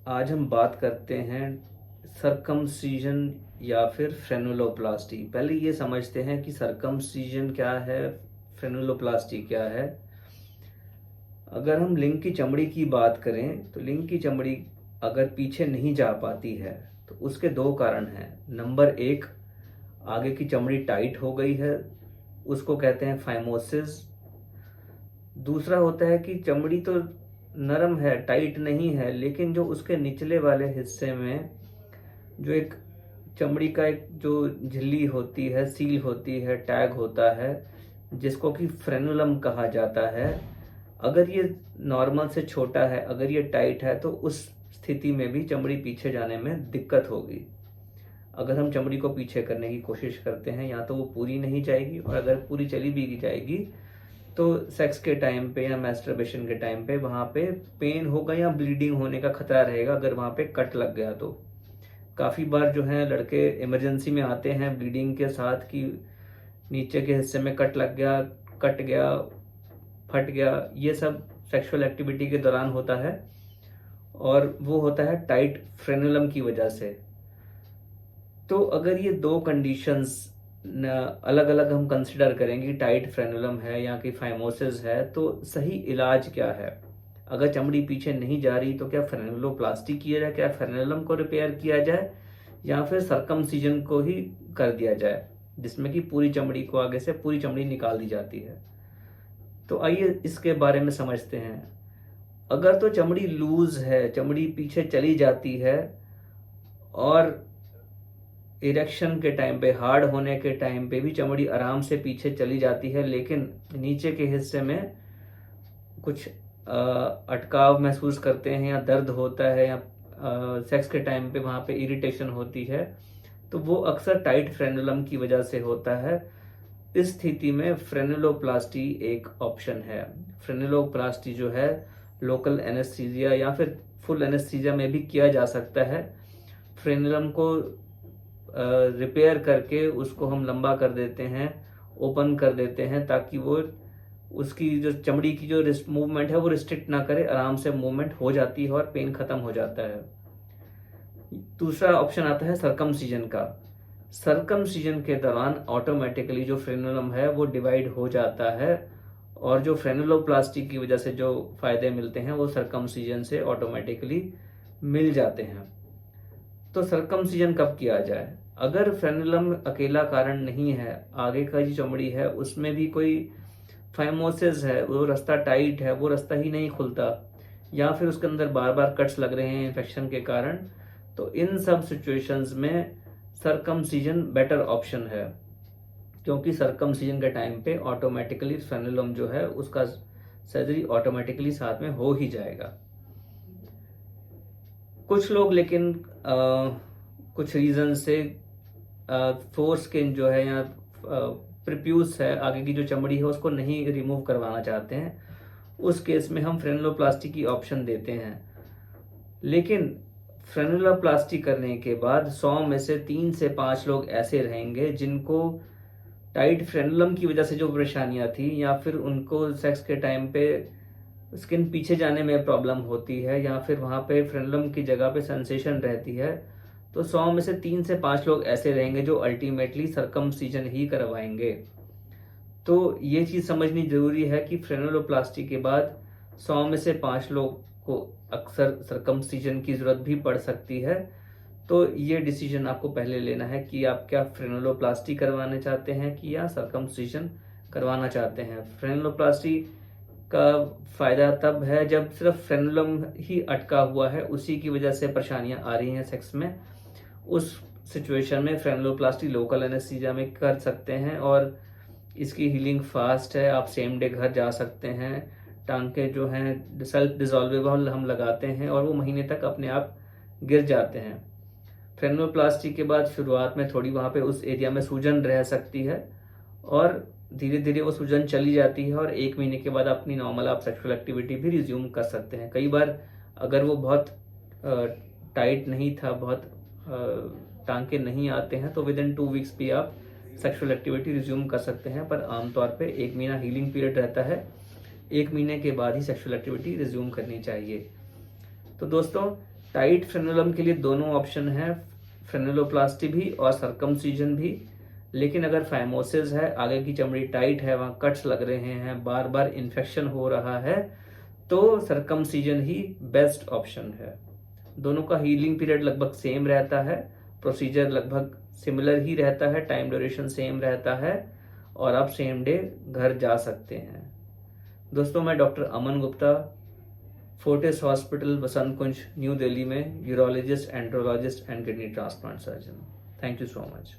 आज हम बात करते हैं सरकमसीजन या फिर फ्रेनुलोप्लास्टी। पहले ये समझते हैं कि सरकमसीजन क्या है, फ्रेनुलोप्लास्टी क्या है। अगर हम लिंग की चमड़ी की बात करें तो लिंग की चमड़ी अगर पीछे नहीं जा पाती है तो उसके दो कारण हैं। नंबर एक, आगे की चमड़ी टाइट हो गई है, उसको कहते हैं फाइमोसिस। दूसरा होता है कि चमड़ी तो नरम है, टाइट नहीं है, लेकिन जो उसके निचले वाले हिस्से में जो एक चमड़ी का एक जो झिल्ली होती है, सील होती है, टैग होता है, जिसको कि फ्रेनुलम कहा जाता है, अगर ये नॉर्मल से छोटा है, अगर ये टाइट है, तो उस स्थिति में भी चमड़ी पीछे जाने में दिक्कत होगी। अगर हम चमड़ी को पीछे करने की कोशिश करते हैं, या तो वो पूरी नहीं जाएगी, और अगर पूरी चली भी जाएगी तो सेक्स के टाइम पे या मैस्टरबेशन के टाइम पे वहाँ पे पेन होगा या ब्लीडिंग होने का खतरा रहेगा अगर वहाँ पे कट लग गया तो। काफ़ी बार जो है लड़के इमरजेंसी में आते हैं ब्लीडिंग के साथ कि नीचे के हिस्से में कट लग गया, कट गया, फट गया। ये सब सेक्सुअल एक्टिविटी के दौरान होता है, और वो होता है टाइट फ्रेनुलम की वजह से। तो अगर ये दो कंडीशंस अलग अलग हम कंसिडर करेंगे, टाइट फ्रेनुलम है या कि फाइमोसिस है, तो सही इलाज क्या है। अगर चमड़ी पीछे नहीं जा रही तो क्या फ्रेनुलोप्लास्टी किया जाए, क्या फ्रेनुलम को रिपेयर किया जाए, या फिर सरकमसीजन को ही कर दिया जाए, जिसमें कि पूरी चमड़ी को आगे से पूरी चमड़ी निकाल दी जाती है। तो आइए इसके बारे में समझते हैं। अगर तो चमड़ी लूज है, चमड़ी पीछे चली जाती है, और इरेक्शन के टाइम पे, हार्ड होने के टाइम पे भी चमड़ी आराम से पीछे चली जाती है, लेकिन नीचे के हिस्से में कुछ अटकाव महसूस करते हैं, या दर्द होता है, या सेक्स के टाइम पे वहाँ पे इरिटेशन होती है, तो वो अक्सर टाइट फ्रेनुलम की वजह से होता है। इस स्थिति में फ्रेनुलोप्लास्टी एक ऑप्शन है। फ्रेनुलोप्लास्टी जो है लोकल एनेस्थीसिया या फिर फुल एनेस्थीसिया में भी किया जा सकता है। फ्रेनुलम को रिपेयर करके उसको हम लंबा कर देते हैं, ओपन कर देते हैं, ताकि वो उसकी जो चमड़ी की जो मूवमेंट है वो रिस्ट्रिक्ट ना करे, आराम से मूवमेंट हो जाती है और पेन खत्म हो जाता है। दूसरा ऑप्शन आता है सरकमसीजन का। सरकमसीजन के दौरान ऑटोमेटिकली जो फ्रेनुलम है वो डिवाइड हो जाता है, और जो फ्रेनुलोप्लास्टी की वजह से जो फायदे मिलते हैं वो सरकमसीजन से ऑटोमेटिकली मिल जाते हैं। तो सरकमसीजन कब किया जाए। अगर फ्रेनुलम अकेला कारण नहीं है, आगे का जो चमड़ी है उसमें भी कोई फाइमोसिस है, वो रास्ता टाइट है, वो रास्ता ही नहीं खुलता, या फिर उसके अंदर बार बार कट्स लग रहे हैं इन्फेक्शन के कारण, तो इन सब सिचुएशंस में सरकमसीजन बेटर ऑप्शन है, क्योंकि सरकमसीजन के टाइम पे ऑटोमेटिकली फ्रेनुलम जो है उसका सर्जरी ऑटोमेटिकली साथ में हो ही जाएगा। कुछ लोग लेकिन कुछ रीजन से फोर्स स्किन जो है, या प्रिप्यूस है, आगे की जो चमड़ी है, उसको नहीं रिमूव करवाना चाहते हैं। उस केस में हम फ्रेनुलोप्लास्टी की ऑप्शन देते हैं। लेकिन फ्रेनुलोप्लास्टी करने के बाद 100 में से 3 से 5 लोग ऐसे रहेंगे जिनको टाइट फ्रेनुलम की वजह से जो परेशानियां थी, या फिर उनको सेक्स के टाइम पे स्किन पीछे जाने में प्रॉब्लम होती है, या फिर वहाँ पे फ्रेनुलम की जगह पे सेंसेशन रहती है, तो 100 में से 3 से 5 लोग ऐसे रहेंगे जो अल्टीमेटली सरकमसीजन ही करवाएंगे। तो ये चीज़ समझनी जरूरी है कि फ्रेनुलोप्लास्टी के बाद 100 में से 5 लोग को अक्सर सरकमसीजन की जरूरत भी पड़ सकती है। तो ये डिसीजन आपको पहले लेना है कि आप क्या फ्रेनुलोप्लास्टी करवाना चाहते हैं कि या सरकमसीजन करवाना चाहते हैं। फ्रेनुलोप्लास्टी का फायदा तब है जब सिर्फ फ्रेनुलम ही अटका हुआ है, उसी की वजह से परेशानियां आ रही हैं सेक्स में। उस सिचुएशन में फ्रेनुलोप्लास्टी लोकल एनेस्थीसिया में कर सकते हैं, और इसकी हीलिंग फास्ट है। आप सेम डे घर जा सकते हैं। टांके जो हैं सेल्फ डिजॉल्वेबल हम लगाते हैं, और वो महीने तक अपने आप गिर जाते हैं। फ्रेनुलोप्लास्टी के बाद शुरुआत में थोड़ी वहाँ पे उस एरिया में सूजन रह सकती है, और धीरे धीरे वो सूजन चली जाती है, और 1 महीने के बाद अपनी नॉर्मल आप सेक्सुअल एक्टिविटी भी रिज्यूम कर सकते हैं। कई बार अगर वो बहुत टाइट नहीं था, बहुत टांके नहीं आते हैं, तो विद इन 2 वीक्स भी आप सेक्सुअल एक्टिविटी रिज्यूम कर सकते हैं। पर आमतौर पे 1 महीना हीलिंग पीरियड रहता है, 1 महीने के बाद ही सेक्सुअल एक्टिविटी रिज्यूम करनी चाहिए। तो दोस्तों, टाइट फ्रेनुलम के लिए दोनों ऑप्शन है, फ्रेनुलोप्लास्टी भी और सर्कमसीजन भी। लेकिन अगर फाइमोसिस है, आगे की चमड़ी टाइट है, वहाँ कट्स लग रहे हैं, बार बार इन्फेक्शन हो रहा है, तो सर्कमसीजन ही बेस्ट ऑप्शन है। दोनों का हीलिंग पीरियड लगभग सेम रहता है, प्रोसीजर लगभग सिमिलर ही रहता है, टाइम ड्यूरेशन सेम रहता है और आप सेम डे घर जा सकते हैं। दोस्तों, मैं doctor Aman Gupta, Fortis hospital, बसंत कुंज, न्यू दिल्ली में urologist, andrologist and kidney transplant surgeon. Thank you so much.